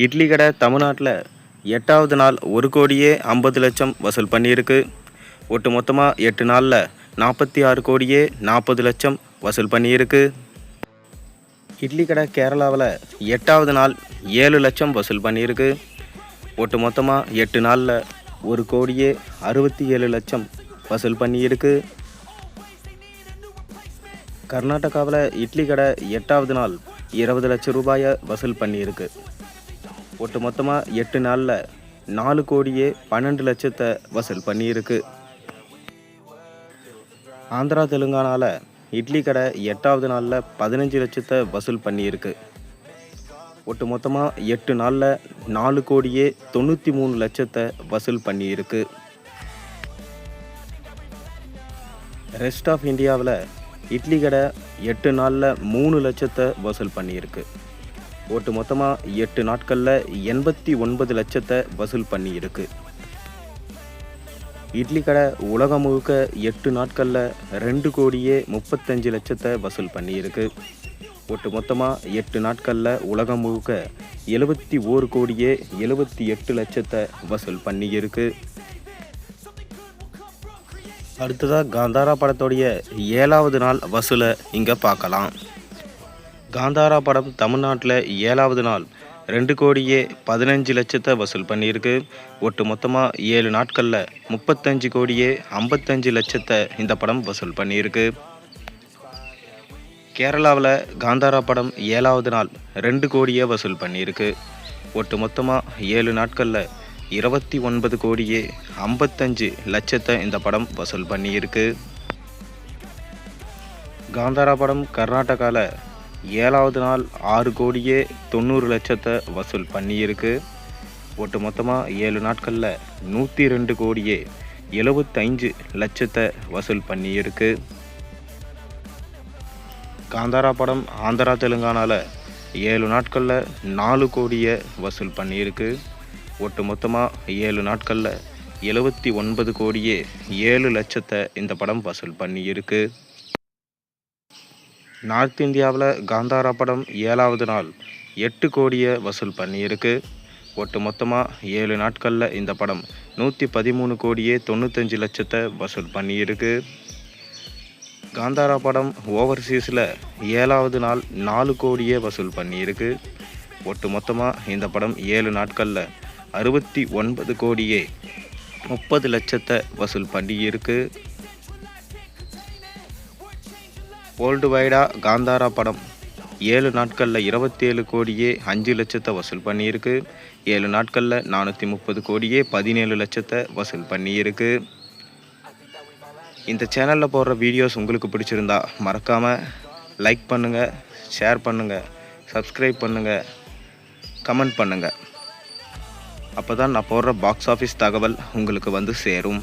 இட்லி கடை தமிழ்நாட்டில் 8வது நாள் 1,50,00,000 வசூல் பண்ணியிருக்கு. ஒட்டு மொத்தமாக 8 நாளில் 46,40,00,000 வசூல் பண்ணியிருக்கு. இட்லி கடை கேரளாவில் 8வது நாள் 7 லட்சம் வசூல் பண்ணியிருக்கு. ஒட்டு மொத்தமாக 8 நாளில் 1,67,00,000 வசூல் பண்ணியிருக்கு. கர்நாடகாவில் இட்லி கடை 8வது நாள் 20 லட்சம் ரூபாயை வசூல் பண்ணியிருக்கு. ஒட்டு மொத்தமாக 8 நாளில் 4,12,00,000 வசூல் பண்ணியிருக்கு. ஆந்திரா தெலுங்கானாவில் இட்லி கடை 8வது நாளில் 15 லட்சத்தை வசூல் பண்ணியிருக்கு. ஒட்டு மொத்தமாக 8 நாளில் 4,93,00,000 வசூல் பண்ணியிருக்கு. ரெஸ்ட் ஆஃப் இந்தியாவில் இட்லி கடை 8 நாளில் 3 லட்சத்தை வசூல் பண்ணியிருக்கு. ஒட்டு மொத்தமாக 8 நாட்களில் 89 லட்சத்தை வசூல் பண்ணியிருக்கு. இட்லி கடை உலகம் முழுக்க 8 நாட்களில் 2,35,00,000 வசூல் பண்ணியிருக்கு. ஒட்டு மொத்தமாக 8 நாட்களில் உலகம் முழுக்க 71,78,00,000 வசூல் பண்ணியிருக்கு. அடுத்ததாக காந்தாரா படத்தோடைய 7வது நாள் வசூலை இங்கே பார்க்கலாம். காந்தாரா படம் தமிழ்நாட்டில் 7வது நாள் 2,15,00,000 வசூல் பண்ணியிருக்கு. ஒட்டு மொத்தமாக 7 நாட்களில் 35,55,00,000 இந்த படம் வசூல் பண்ணியிருக்கு. கேரளாவில் காந்தாரா படம் 7வது நாள் 2 கோடியை வசூல் பண்ணியிருக்கு. ஒட்டு மொத்தமாக 7 நாட்களில் 29,55,00,000 இந்த படம் வசூல் பண்ணியிருக்கு. காந்தாரா படம் கர்நாடகாவில் 7வது நாள் 6,90,00,000 வசூல் பண்ணியிருக்கு. ஒட்டு மொத்தமாக 7 நாட்களில் 102,75,00,000 வசூல் பண்ணியிருக்கு. காந்தாரா படம் ஆந்திரா தெலுங்கானாவில் 7 நாட்களில் 4 கோடியை வசூல் பண்ணியிருக்கு. ஒட்டு மொத்தமாக 7 நாட்களில் 79,07,00,000 இந்த படம் வசூல் பண்ணியிருக்கு. நார்த் இந்தியாவில் காந்தாரா படம் 7வது நாள் 8 கோடியை வசூல் பண்ணியிருக்கு. ஒட்டு மொத்தமாக 7 நாட்களில் இந்த படம் 113,95,00,000 வசூல் பண்ணியிருக்கு. காந்தாரா படம் ஓவர்சீஸில் 7வது நாள் 4 கோடியை வசூல் பண்ணியிருக்கு. ஒட்டு மொத்தமாக இந்த படம் 7 நாட்களில் 69,30,00,000 வசூல் பண்ணியிருக்கு. வேர்ல்டு வைடாக காந்தாரா படம் 7 நாட்களில் 27,05,00,000 வசூல் பண்ணியிருக்கு. 7 நாட்களில் 430,17,00,000 வசூல் பண்ணியிருக்கு. இந்த சேனலில் போடுற வீடியோஸ் உங்களுக்கு பிடிச்சிருந்தா மறக்காமல் லைக் பண்ணுங்கள், ஷேர் பண்ணுங்கள், சப்ஸ்கிரைப் பண்ணுங்கள், கமெண்ட் பண்ணுங்கள். அப்போ தான் நான் போடுற பாக்ஸ் ஆஃபீஸ் தகவல் உங்களுக்கு வந்து சேரும்.